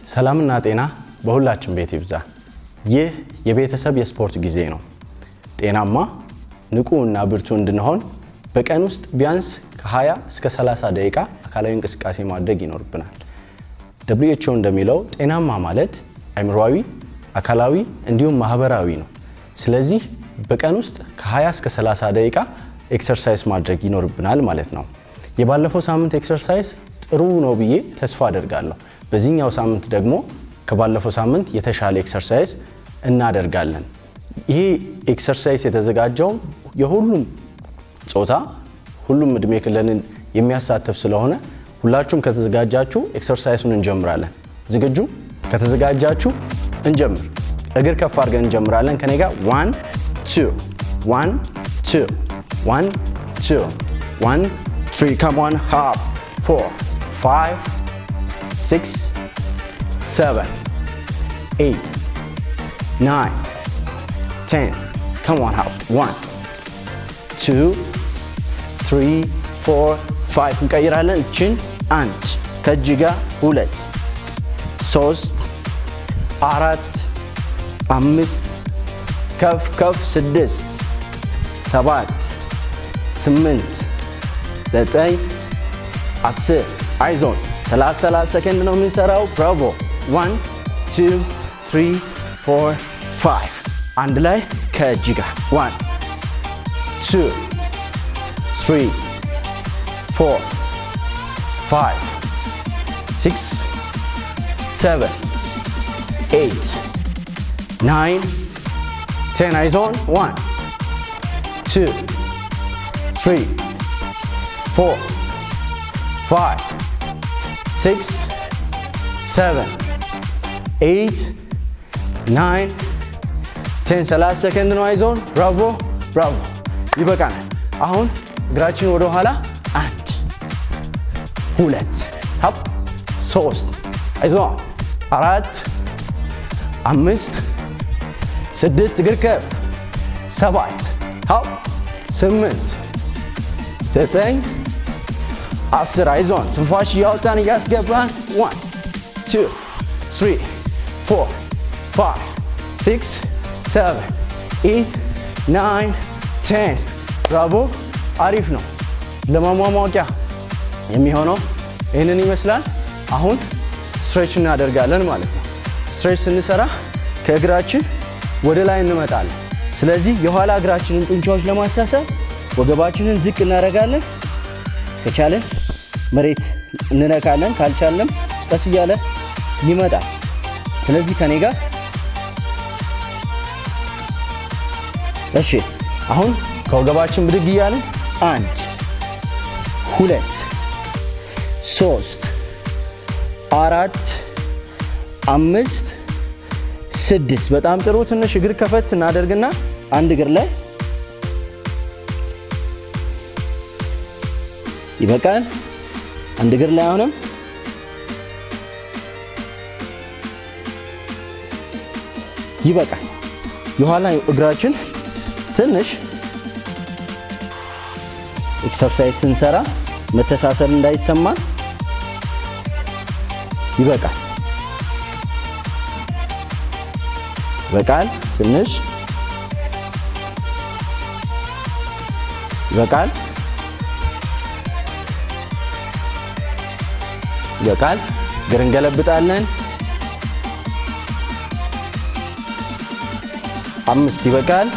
ሰላምና ጤና በሁላችን ቤት ይብዛ። ይህ የቤተሰብ የስፖርት ጊዜ ነው። ጤናማ ንቁና ብርቱ እንድንሆን በቀን ውስጥ ቢያንስ ከ20 እስከ 30 ደቂቃ አካላዊ እንቅስቃሴ ማድረግ ይኖርብናል። WHO እንደሚለው ጤናማ ማለት አእምሮአዊ፣ አካላዊ እንዲሁም ማህበራዊ ነው። ስለዚህ በቀን ውስጥ ከ20 እስከ 30 ደቂቃ ኤክሰርሳይዝ ማድረግ ይኖርብናል ማለት ነው። የባለፈው ሳምንት ኤክሰርሳይዝ ጥሩ ነው ብዬ ተስፋ አደርጋለሁ። በዚህኛው ሳምንት ደግሞ ከባለፈው ሳምንት የተሻለ ኤክሰርሳይዝ እናደርጋለን። ይሄ ኤክሰርሳይዝ የተዘጋጀው የሁሉም ጾታ ሁሉም እድሜ ክልልን የሚያሳትፍ ስለሆነ ሁላችሁም ከተዘጋጃችሁ ኤክሰርሳይዙን እንጀምራለን። ዝግጁ? ከተዘጋጃችሁ እንጀምር። እግር ከፍ አድርገን እንጀምራለን። ከኔ ጋር 1 2 1 2 1 2 1 3 come on hop 4 5 6 7 8 9 10 come on hop 1 2 3 4 5 እንቀይራለን። እችን 1 ከእጅ ጋር 2 3 4 5 ከፍ ከፍ 6 7 8 9 10 አይዞን 30 ሰከንድ ነው የምንሰራው። ብራቮ 1 2 3 4 5 አንድ ላይ ከእጅ ጋር 1 2 3 4 5 6 7 8 9 10 አይዞን 1 2 3 4 5 6 7 8 9 10 30 ሰከንድ ነው። አይዞን ብራቮ ብራቮ ይበቃናል። አሁን እግራችን ወደ ኋላ 1 2 ሀፕ 3 አይዞን 4 5 6 እግር ከፍ 7 ሀፕ 8 9 10 አይዞን ትንፋሽ እያወጣን እያስገባን 1 2 3 4 5 6 7 8 9 10 ብራቮ አሪፍ ነው። ለማሟሟቂያ የሚሆነው ይህንን ይመስላል። አሁን ስትሬች እናደርጋለን ማለት ነው። ስትሬች ስንሰራ ከእግራችን ወደ ላይ እንመጣለን። ስለዚህ የኋላ እግራችንን ጡንቻዎች ለማሳሰብ ወገባችንን ዝቅ እናደርጋለን። ከቻለን መሬት እንነካለን፣ ካልቻለም ቀስ እያለ ይመጣል። ስለዚህ ከኔ ጋር እሺ። አሁን ከወገባችን ብድግ እያለን 1 2 3 4 5 6 በጣም ጥሩ። ትንሽ እግር ከፈት እናደርግና አንድ እግር ላይ ይበቃል። አንድ እግር ላይ አሁንም ይበቃል። የኋላ እግራችን ትንሽ ኤክሰርሳይዝ ስንሰራ መተሳሰር እንዳይሰማን ይበቃል። ይበቃል። ትንሽ ይበቃል። ይበቃል። እግር እንገለብጣለን። 5 ይበቃል።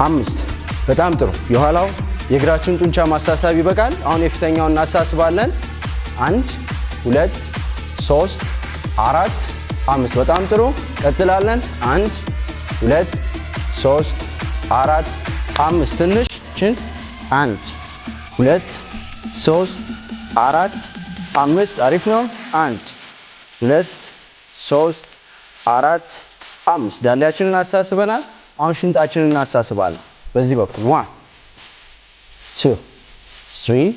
5 በጣም ጥሩ። የኋላው የእግራችን ጡንቻ ማሳሳብ ይበቃል። አሁን የፊተኛውን እናሳስባለን። 1 2 3 4 5 በጣም ጥሩ። ቀጥላለን። 1 2 3 4 5 ትንሽ 1 2 3 4 5 አሪፍ ነው። 1 2 3 4 5 ዳሌያችንን አሳስበናል። አሁን ሽንጣችንን እናሳስባለን። በዚህ በኩል 1 2 3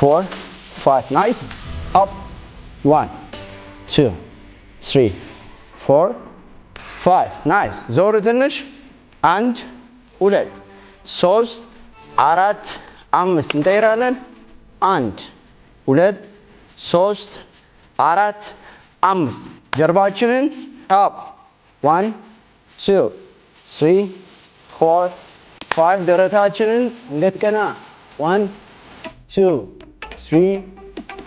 4 5 ናይስ አፕ 1 2 3 4 5 ናይስ ዞር ትንሽ 1 2 3 4 5 እንጠይራለን 1 2 3 4 5 ጀርባችንን up 1 2 3 4 5 ደረታችንን እንደገና 1 2 3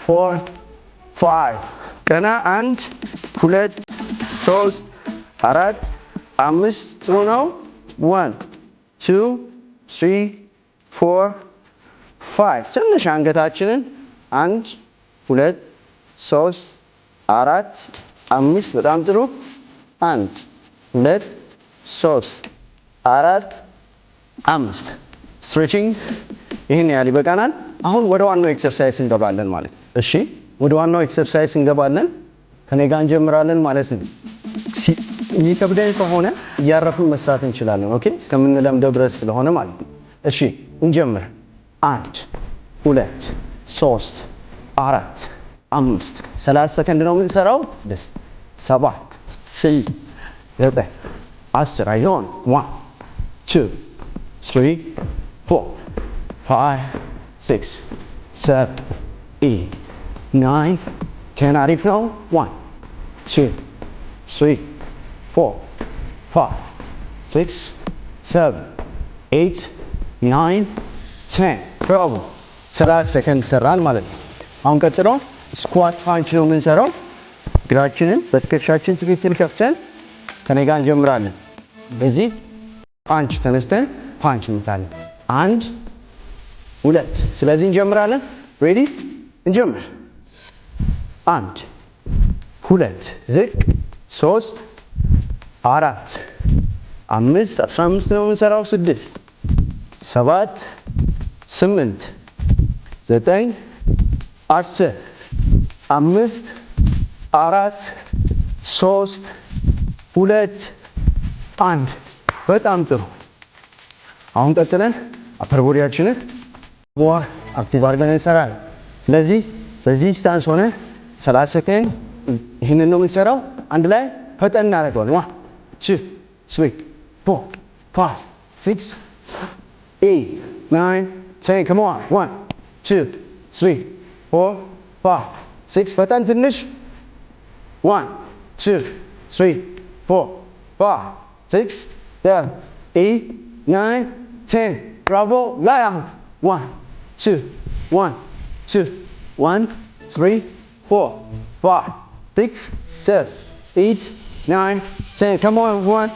4 5 ገና 1 2 3 4 5 ጥሩ ነው 1 2 3 4 5 ትንሽ አንገታችንን 1 2 3 4 5 በጣም ጥሩ 1 2 3 4 5 ስትሬቺንግ ይሄን ያህል ይበቃናል። አሁን ወደ ዋናው ኤክሰርሳይዝ እንገባለን ማለት ነው። እሺ ወደ ዋናው ኤክሰርሳይዝ እንገባለን። ከኔ ጋር እንጀምራለን ማለት ነው። የሚከብደን ከሆነ እያረፍን መስራት እንችላለን። ኦኬ እስከምንለምደው ድረስ ስለሆነ ማለት ነው። እሺ እንጀምር። 1 2 3 4 5 30 ሰከንድ ነው የምንሰራው። 7 8 9 10 አይሆን 1 2 3 4 5 6 7 8 9 10 አሪፍ ነው 1 2 3 4 5 6 7 8 9 10 ብራቮ 30 ሰከንድ ሰራን ማለት ነው። አሁን ቀጥሎ ስኳት ፓንች ነው የምንሰራው። እግራችንን በትከሻችን ትክክል ከፍተን ከኔ ጋር እንጀምራለን። በዚህ ፓንች ተነስተን ፓንች እንመታለን። 1 2 ስለዚህ እንጀምራለን። ሬዲ እንጀምር። 1 2 ዝቅ 3 4 5 15 ነው የምንሰራው 6 7 8 9 10 5 4 3 2 1 በጣም ጥሩ። አሁን ቀጥለን አፐር ቦዲያችንን አክቲቭ አድርገን እንሰራለን። ስለዚህ በዚህ ስታንስ ሆነ 30 ሰከንድ ይህንን ነው የምንሰራው። አንድ ላይ ፈጠን እናደርገዋለን። 1 2 3 4 5 6 8 9 10 come on 1 2 3 4 5 6 ፈጠን ትንሽ 1 2 3 4 5 6 7 8 9 10 ብራቮ ላይ አሁን 1 2 1 2 1 3 4 5 6 7 8 9 10 come on 1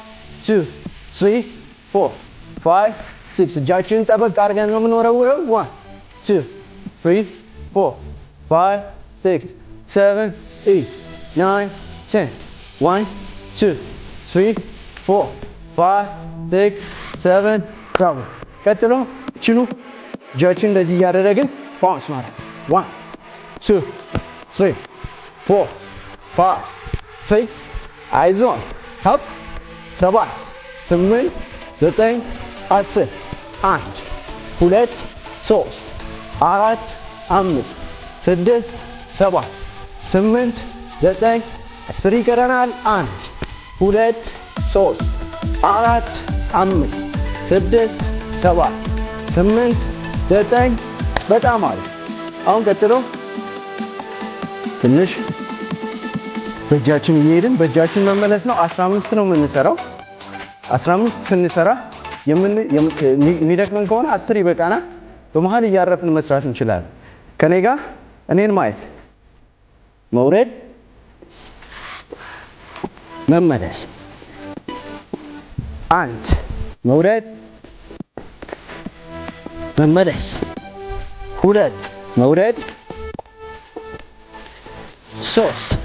2 3 4 5 6 እጃችንን ጠበቅ አድርገን ነው የምንወረውረው 1 2 3 4 5 6 7 8 9 10 1 2 3 4 5 6 7 ብራቮ። ቀጥሎ ችሉ እጃችን እንደዚህ እያደረግን ባውንስ ማለት 1 2 3 4 5 6 አይዞን ሀብ 7 8 9 10 1 2 3 4 5 6 7 8 9 10 ይቀረናል 1 2 3 4 5 6 7 8 9 በጣም አሪፍ። አሁን ቀጥሎ ትንሽ በእጃችን እየሄድን በእጃችን መመለስ ነው። 15 ነው የምንሰራው። 15 ስንሰራ የሚደክመን ከሆነ 10 ይበቃናል። በመሀል እያረፍን መስራት እንችላለን። ከኔ ጋር እኔን ማየት መውረድ መመለስ 1 መውረድ መመለስ 2 መውረድ 3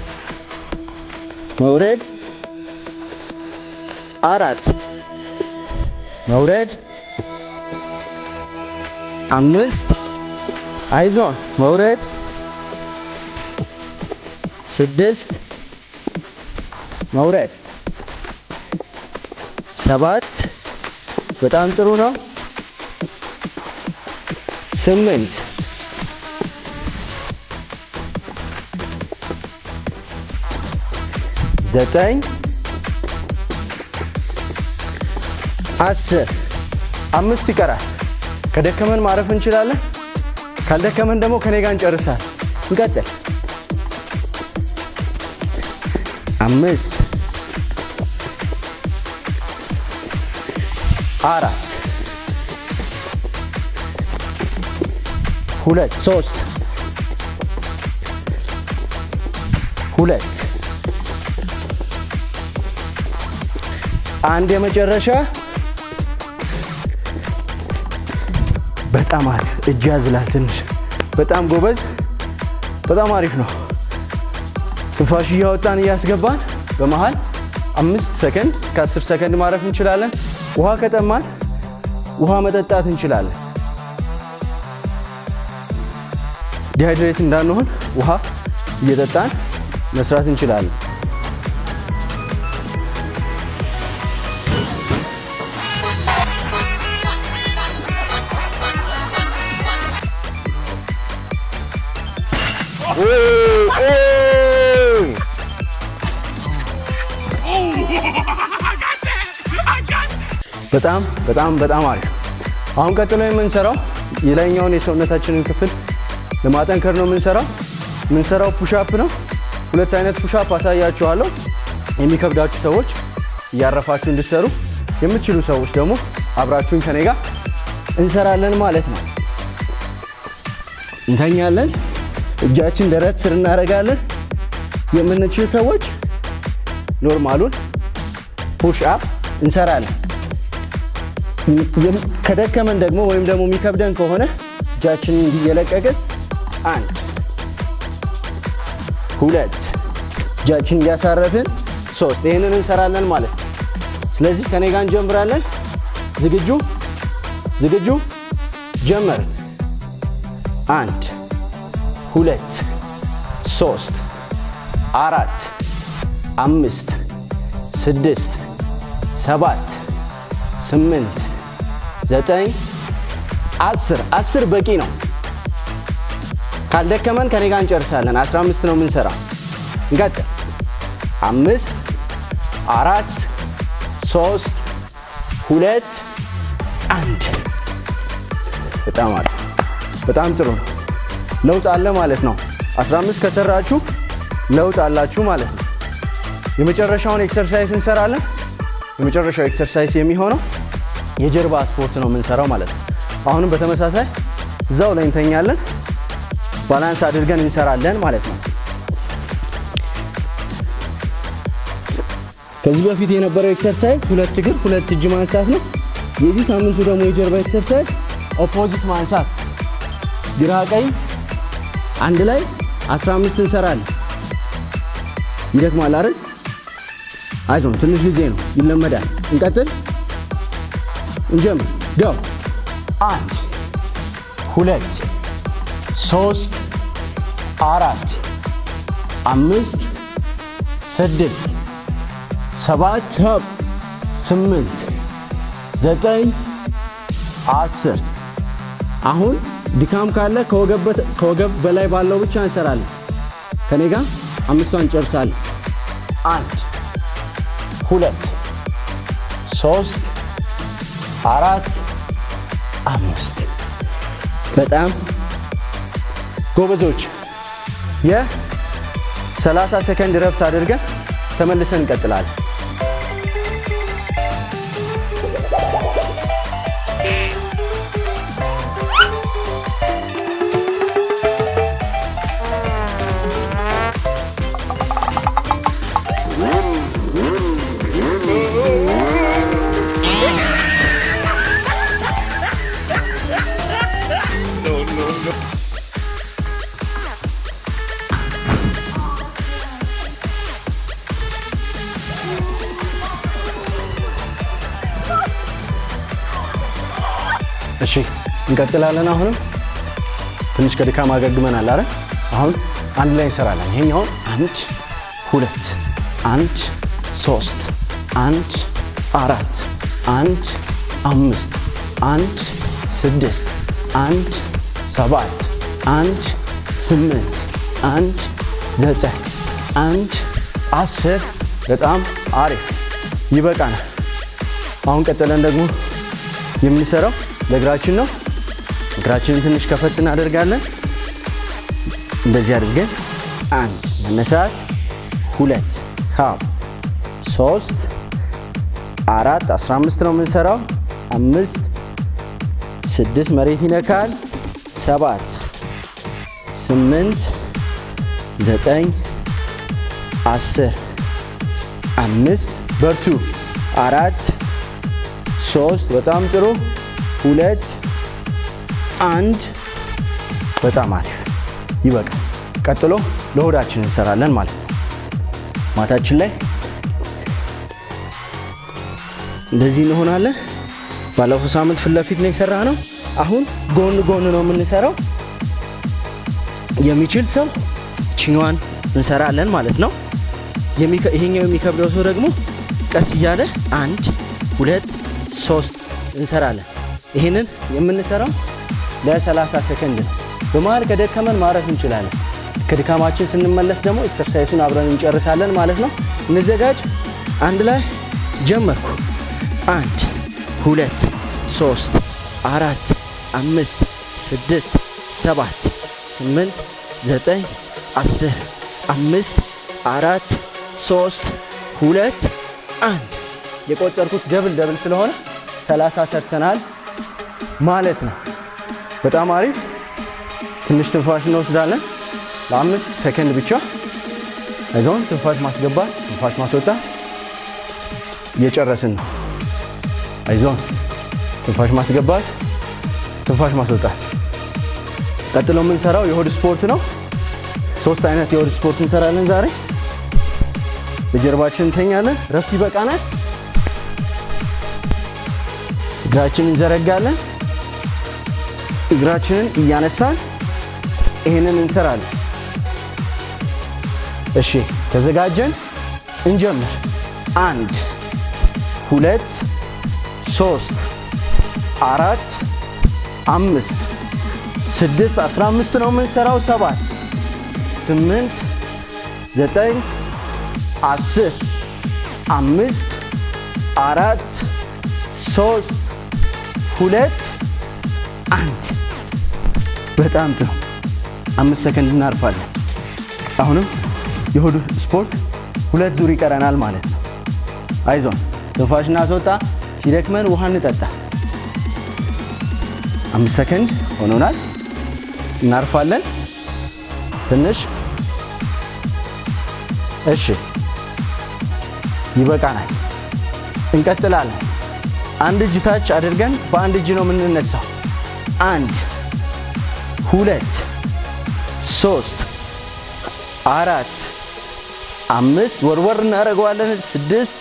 መውረድ 4 መውረድ 5 አይዞን መውረድ 6 መውረድ 7 በጣም ጥሩ ነው 8 9 10 5 ይቀራል። ከደከመን ማረፍ እንችላለን። ካልደከመን ደግሞ ከኔ ጋር እንጨርሳለን። እንቀጥል። 5 4 2 3 2 1 የመጨረሻ። በጣም አሪፍ። እጅ ያዝላል ትንሽ። በጣም ጎበዝ። በጣም አሪፍ ነው። ትንፋሽ እያወጣን እያስገባን በመሃል 5 ሰከንድ እስከ 10 ሰከንድ ማረፍ እንችላለን። ውሃ ከጠማን ውሃ መጠጣት እንችላለን። ዲሃይድሬት እንዳንሆን ውሃ እየጠጣን መስራት እንችላለን። በጣም በጣም በጣም አሪፍ። አሁን ቀጥሎ የምንሰራው የላይኛውን የሰውነታችንን ክፍል ለማጠንከር ነው የምንሰራው ፑሻፕ ነው። 2 አይነት ፑሻፕ አሳያችኋለሁ። የሚከብዳችሁ ሰዎች እያረፋችሁ እንድትሰሩ፣ የምትችሉ ሰዎች ደግሞ አብራችሁን ከኔ ጋር እንሰራለን ማለት ነው። እንተኛለን። እጃችን ደረት ስር እናደርጋለን። የምንችል ሰዎች ኖርማሉን ፑሽ አፕ እንሰራለን። ከደከመን ደግሞ ወይም ደግሞ የሚከብደን ከሆነ እጃችንን እየለቀቅን 1 2 እጃችንን እያሳረፍን 3 ይሄንን እንሰራለን ማለት ነው። ስለዚህ ከኔ ጋር እንጀምራለን። ዝግጁ ጀመርን። 1 2 3 4 5 6 7 8 9 10 በቂ ነው። ካልደከመን ከኔ ጋር እንጨርሳለን። 15 ነው የምንሰራው። እንቀጥል። 5 4 3 2 1 በጣም አሪፍ። በጣም ጥሩ ነው። ለውጥ አለ ማለት ነው። 15 ከሰራችሁ ለውጥ አላችሁ ማለት ነው። የመጨረሻውን ኤክሰርሳይዝ እንሰራለን። የመጨረሻው ኤክሰርሳይዝ የሚሆነው የጀርባ ስፖርት ነው የምንሰራው ማለት ነው። አሁንም በተመሳሳይ እዛው ላይ እንተኛለን። ባላንስ አድርገን እንሰራለን ማለት ነው። ከዚህ በፊት የነበረው ኤክሰርሳይዝ 2 እግር 2 እጅ ማንሳት ነው። የዚህ ሳምንቱ ደግሞ የጀርባ ኤክሰርሳይዝ ኦፖዚት ማንሳት፣ ግራ ቀኝ አንድ ላይ 15 እንሰራለን። ይደክማል አይደል? አይዞን፣ ትንሽ ጊዜ ነው፣ ይለመዳል። እንቀጥል። እንጀምር። go 1 2 3 4 5 6 7 8 9 10 አሁን ድካም ካለ ከወገብ በላይ ባለው ብቻ እንሰራለን። ከኔ ጋር 5ቷን እንጨርሳለን። 1 2 3 4 5 በጣም ጎበዞች። የ30 ሰከንድ ረፍት አድርገን ተመልሰን እንቀጥላለን። እሺ እንቀጥላለን። አሁንም ትንሽ ከድካም አገግመናል አይደል? አሁን አንድ ላይ እንሰራለን። ይሄኛውን 1 2 1 3 1 4 1 5 1 6 1 7 1 8 1 9 1 10 በጣም አሪፍ ይበቃናል። አሁን ቀጥለን ደግሞ የምንሰራው ለእግራችን ነው። እግራችንን ትንሽ ከፈት እናደርጋለን። እንደዚህ አድርገን 1 መነሳት፣ 2 ሃም፣ 3 4 15 ነው የምንሰራው። 5 6 መሬት ይነካል። 7 8 9 10 5 በርቱ 4 3 በጣም ጥሩ 2 1 በጣም አሪፍ ይበቃል። ቀጥሎ ለሆዳችን እንሰራለን ማለት ነው። ማታችን ላይ እንደዚህ እንሆናለን። ባለፈው ሳምንት ፊት ለፊት ነው የሰራነው። አሁን ጎን ጎን ነው የምንሰራው። የሚችል ሰው ቺኛዋን እንሰራለን ማለት ነው። ይሄኛው የሚከብደው ሰው ደግሞ ቀስ እያለ 1 2 3 እንሰራለን። ይሄንን የምንሰራው ለ30 ሰከንድ ነው። በመሃል ከደከመን ማረፍ እንችላለን። ከድካማችን ስንመለስ ደግሞ ኤክሰርሳይሱን አብረን እንጨርሳለን ማለት ነው። እንዘጋጅ። አንድ ላይ ጀመርኩ። 1 2 3 4 5 6 7 8 9 10 5 4 3 2 1 የቆጠርኩት ደብል ስለሆነ 30 ሰርተናል ማለት ነው። በጣም አሪፍ። ትንሽ ትንፋሽ እንወስዳለን ለ5 ሰከንድ ብቻ። አይዞን። ትንፋሽ ማስገባት፣ ትንፋሽ ማስወጣት። እየጨረስን ነው። አይዞን። ትንፋሽ ማስገባት፣ ትንፋሽ ማስወጣት። ቀጥሎ የምንሰራው የሆድ ስፖርት ነው። 3 አይነት የሆድ ስፖርት እንሰራለን ዛሬ። በጀርባችን እንተኛለን። ረፍት ይበቃናል። እግራችንን እንዘረጋለን። እግራችንን እያነሳን ይሄንን እንሰራለን። እሺ ተዘጋጀን? እንጀምር። 1 2 3 4 5 6 15 ነው የምንሰራው። 7 8 9 10 5 4 3 2 1 በጣም ጥሩ። 5 ሰከንድ እናርፋለን። አሁንም የሆድ ስፖርት 2 ዙር ይቀረናል ማለት ነው። አይዞን። ትንፋሽ እናስወጣ። ሲደክመን ውሃ እንጠጣ። 5 ሰከንድ ሆኖናል። እናርፋለን ትንሽ። እሺ ይበቃናል። እንቀጥላለን። አንድ እጅ ታች አድርገን በአንድ እጅ ነው የምንነሳው። 1 2 3 4 5 ወርወር እናደርገዋለን። 6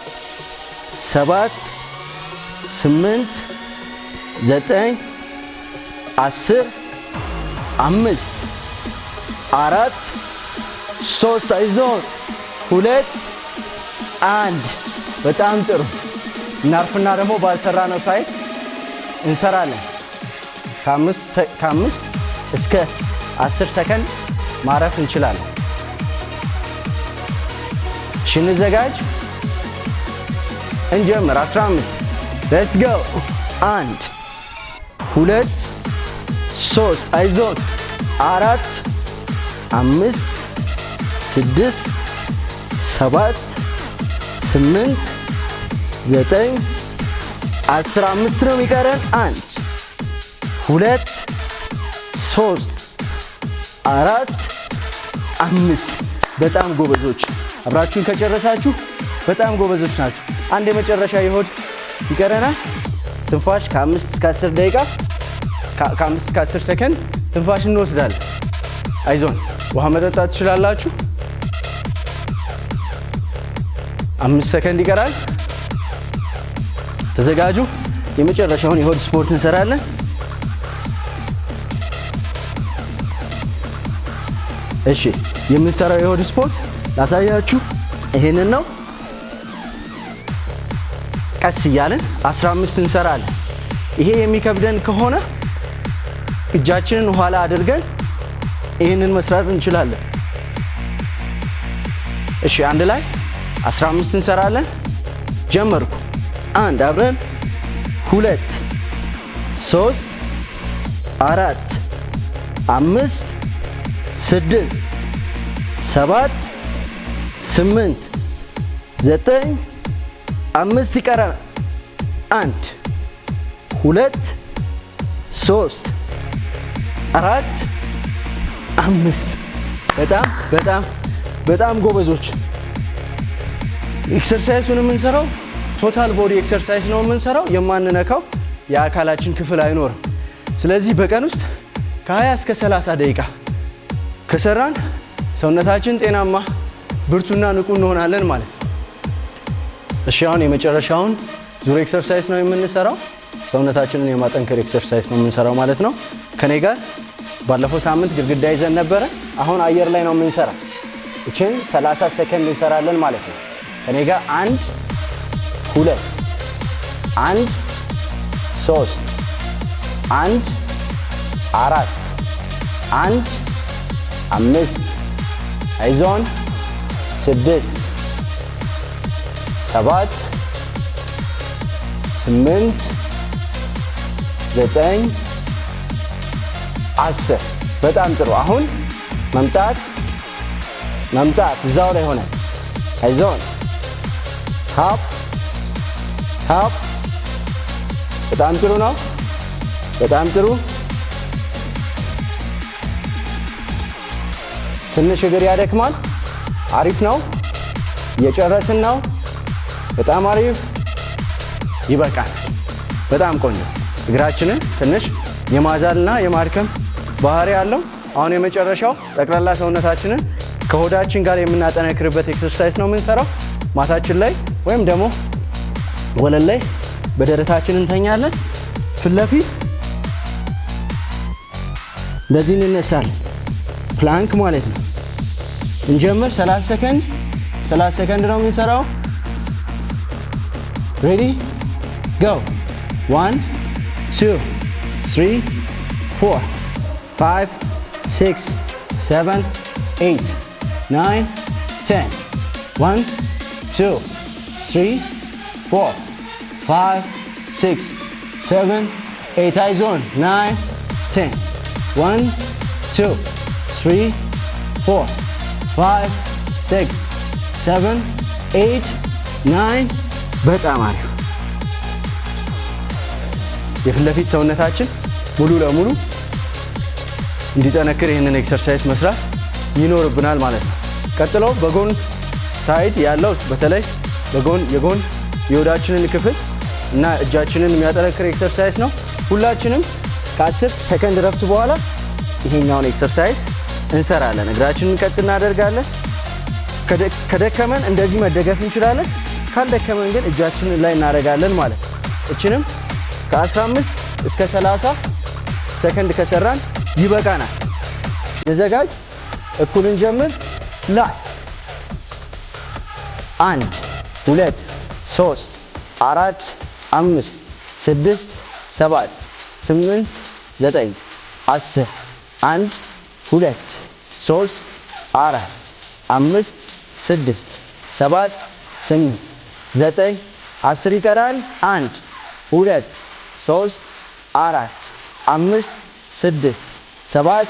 7 8 9 10 5 4 3 አይዞን 2 1 በጣም ጥሩ። እናርፍና ደግሞ ባልሰራነው ሳይድ እንሰራለን። ከ5 እስከ 10 ሰከንድ ማረፍ እንችላለን። እሺ እንዘጋጅ። እንጀምር። 15 ሌትስ ጎ 1 2 3 አይዞን 4 5 6 7 8 9 10 5 ነው የሚቀረን። 1 2 3 4 5 በጣም ጎበዞች። አብራችሁን ከጨረሳችሁ በጣም ጎበዞች ናችሁ። አንድ የመጨረሻ የሆድ ይቀረናል። ትንፋሽ ከ5 እስከ 10 ደቂቃ ከ5 እስከ 10 ሰከንድ ትንፋሽ እንወስዳለን። አይዞን። ውሃ መጠጣት ትችላላችሁ። 5 ሰከንድ ይቀራል። ተዘጋጁ። የመጨረሻውን የሆድ ስፖርት እንሰራለን። እሺ የምንሰራው የሆድ ስፖርት ላሳያችሁ። ይሄንን ነው። ቀስ እያለን 15 እንሰራለን። ይሄ የሚከብደን ከሆነ እጃችንን ኋላ አድርገን ይሄንን መስራት እንችላለን። እሺ አንድ ላይ 15 እንሰራለን። ጀመርኩ። 1 አብረን 2 3 4 5 6 7 8 9 5 ይቀራል። 1 2 3 4 5 በጣም በጣም በጣም ጎበዞች። ኤክሰርሳይሱን የምንሰራው ቶታል ቦዲ ኤክሰርሳይዝ ነው የምንሰራው። የማንነካው የአካላችን ክፍል አይኖርም። ስለዚህ በቀን ውስጥ ከ20 እስከ 30 ደቂቃ ከሰራን ሰውነታችን ጤናማ ብርቱና ንቁ እንሆናለን ማለት ነው። እሺ አሁን የመጨረሻውን ዙር ኤክሰርሳይዝ ነው የምንሰራው። ሰውነታችንን የማጠንከር ኤክሰርሳይዝ ነው የምንሰራው ማለት ነው። ከኔ ጋር ባለፈው ሳምንት ግድግዳ ይዘን ነበረ። አሁን አየር ላይ ነው የምንሰራው። እቺን 30 ሰከንድ እንሰራለን ማለት ነው። ከኔ ጋር 1 2 1 3 1 4 1 5 አይዞን 6 7 8 9 10 በጣም ጥሩ። አሁን መምጣት እዛው ላይ ሆነ። አይዞን ሃፕ ሃፕ በጣም ጥሩ ነው። በጣም ጥሩ። ትንሽ እግር ያደክማል። አሪፍ ነው። እየጨረስን ነው። በጣም አሪፍ። ይበቃል። በጣም ቆንጆ። እግራችንን ትንሽ የማዛልና የማድከም ባህሪ ያለው። አሁን የመጨረሻው ጠቅላላ ሰውነታችንን ከሆዳችን ጋር የምናጠነክርበት ኤክሰርሳይዝ ነው የምንሰራው። ማታችን ላይ ወይም ደግሞ ወለል ላይ በደረታችን እንተኛለን። ፊት ለፊት እንደዚህ እንነሳለን። ፕላንክ ማለት ነው። እንጀምር። 30 ሰከንድ ነው የምንሰራው። ሬዲ ጎ 1 2 3 4 5 6 7 8 9 10 1 2 3 4 5 6 7 8 አይዞን 9 10 1 2 3 4 5 6 7 8 9 በጣም አሪፍ። የፊት ለፊት ሰውነታችን ሙሉ ለሙሉ እንዲጠነክር ይህንን ኤክሰርሳይዝ መስራት ይኖርብናል ማለት ነው። ቀጥሎ በጎን ሳይድ ያለው በተለይ የጎን የሆዳችንን ክፍል እና እጃችንን የሚያጠነክር ኤክሰርሳይዝ ነው። ሁላችንም ከ10 ሰከንድ ረፍት በኋላ ይሄኛውን ኤክሰርሳይዝ እንሰራለን። እግራችንን ቀጥ እናደርጋለን። ከደከመን እንደዚህ መደገፍ እንችላለን። ካልደከመን ግን እጃችንን ላይ እናደርጋለን ማለት ነው። እችንም ከ15 እስከ 30 ሰከንድ ከሰራን ይበቃናል። ተዘጋጅ። እኩል እንጀምር። ላይ 1 2 3 4 5 6 7 8 9 10 1 2 3 4 5 6 7 8 9 10 ይቀራል። 1 2 3 4 5 6 7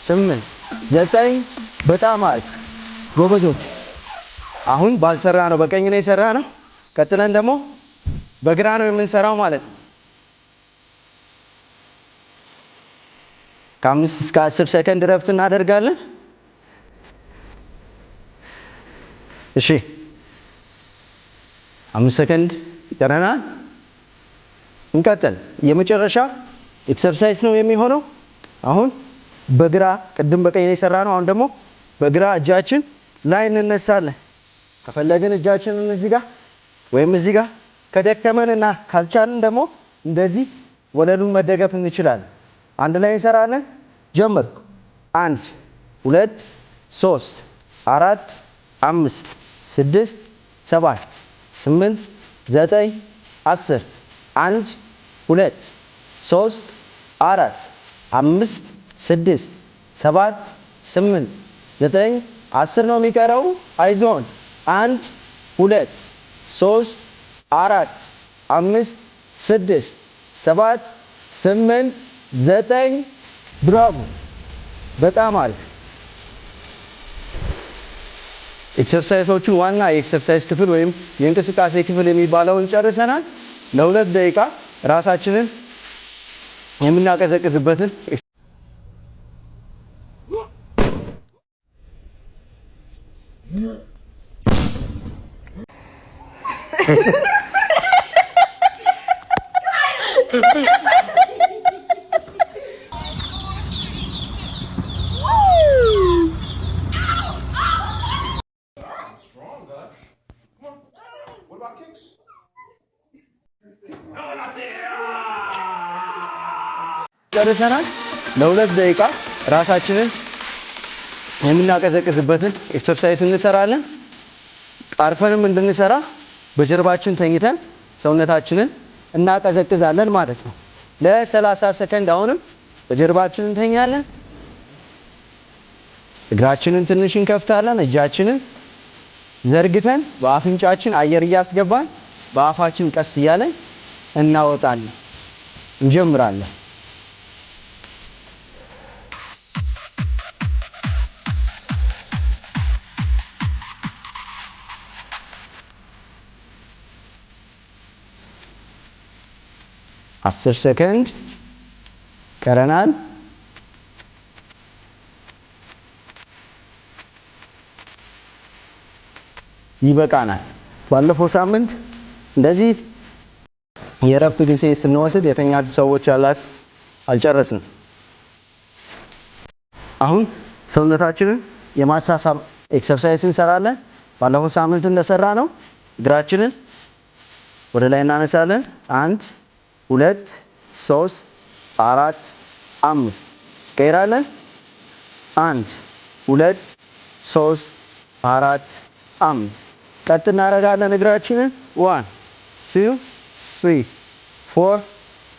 8 9 በጣም አሪፍ ጎበዞች። አሁን ባልሰራ ነው በቀኝ ነው የሰራ ነው። ቀጥለን ደግሞ በግራ ነው የምንሰራው ማለት ነው። ከ5 እስከ 10 ሰከንድ ረፍት እናደርጋለን። እሺ 5 ሰከንድ ይቀረናል። እንቀጥል። የመጨረሻ ኤክሰርሳይዝ ነው የሚሆነው። አሁን በግራ ቅድም በቀኝ የሰራ ነው። አሁን ደግሞ በግራ እጃችን ላይ እንነሳለን። ከፈለግን እጃችንን እዚህ ጋር ወይም እዚህ ጋር ከደከመንና ካልቻልን ደግሞ እንደዚህ ወለሉን መደገፍ እንችላለን። አንድ ላይ እንሰራለን። ጀምር። 1 2 3 4 5 6 7 8 9 10 1 2 3 4 5 6 7 8 9 10 ነው የሚቀረው። አይዞን 1 2 3 4 5 6 7 8 9 ብራቮ በጣም አሪፍ። ኤክሰርሳይሶቹን ዋና የኤክሰርሳይዝ ክፍል ወይም የእንቅስቃሴ ክፍል የሚባለውን ጨርሰናል። ለ2 ደቂቃ ራሳችንን የምናቀዘቅዝበትን ጨርሰናል። ለ2 ደቂቃ ራሳችንን የምናቀዘቅዝበትን ኤክሰርሳይዝ እንሰራለን። አርፈንም እንድንሰራ በጀርባችን ተኝተን ሰውነታችንን እናቀዘቅዛለን ማለት ነው። ለ30 ሰከንድ አሁንም በጀርባችን እንተኛለን። እግራችንን ትንሽ እንከፍታለን። እጃችንን ዘርግተን በአፍንጫችን አየር እያስገባን በአፋችን ቀስ እያለን እናወጣለን። እንጀምራለን። አስር ሰከንድ ቀረናል። ይበቃናል። ባለፈው ሳምንት እንደዚህ የእረፍት ጊዜ ስንወስድ የተኛችሁ ሰዎች ያላችሁ አልጨረስንም። አሁን ሰውነታችንን የማሳሳብ ኤክሰርሳይዝ እንሰራለን። ባለፈው ሳምንት እንደሰራ ነው። እግራችንን ወደ ላይ እናነሳለን። 1 2 3 4 5 ቀይራለን። 1 2 3 4 5 ቀጥ እናደርጋለን። እግራችንን 1 2 3 4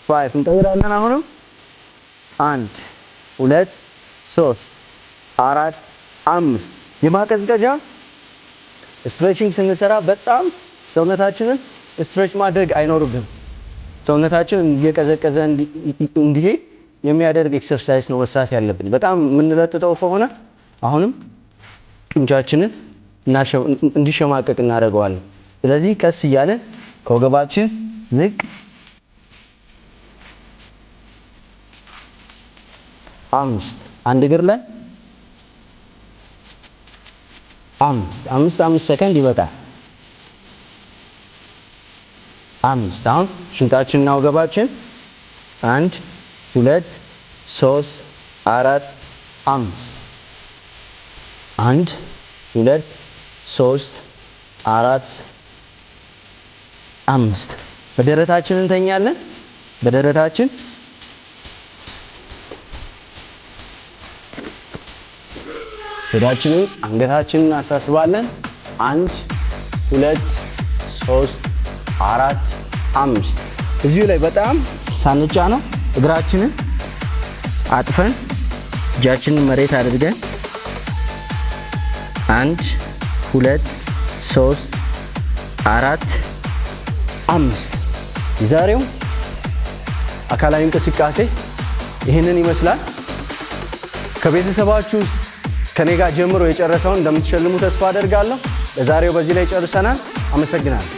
5 እንቀይራለን። አሁንም 1 2 3 4 5 የማቀዝቀዣ ስትሬቺንግ ስንሰራ በጣም ሰውነታችንን ስትሬች ማድረግ አይኖርብንም። ሰውነታችን እየቀዘቀዘ እንዲሄድ የሚያደርግ ኤክሰርሳይዝ ነው መስራት ያለብን። በጣም የምንለጥጠው ከሆነ አሁንም ጡንቻችንን እንዲሸማቀቅ እናደርገዋለን። ስለዚህ ቀስ እያለን ከወገባችን ዝቅ 5 አንድ እግር ላይ 5 ሰከንድ ይበቃል። 5 አሁን ሽንጣችንና ወገባችን 1 2 3 4 5 1 2 3 4 5 በደረታችን እንተኛለን። በደረታችን ሆዳችንን አንገታችንን እናሳስባለን። 1 2 3 4 5 እዚሁ ላይ በጣም ሳንጫ ነው። እግራችንን አጥፈን እጃችንን መሬት አድርገን 1 2 3 4 5 የዛሬው አካላዊ እንቅስቃሴ ይህንን ይመስላል። ከቤተሰባችሁ ውስጥ ከኔ ጋር ጀምሮ የጨረሰውን እንደምትሸልሙ ተስፋ አደርጋለሁ። ለዛሬው በዚህ ላይ ጨርሰናል። አመሰግናለሁ።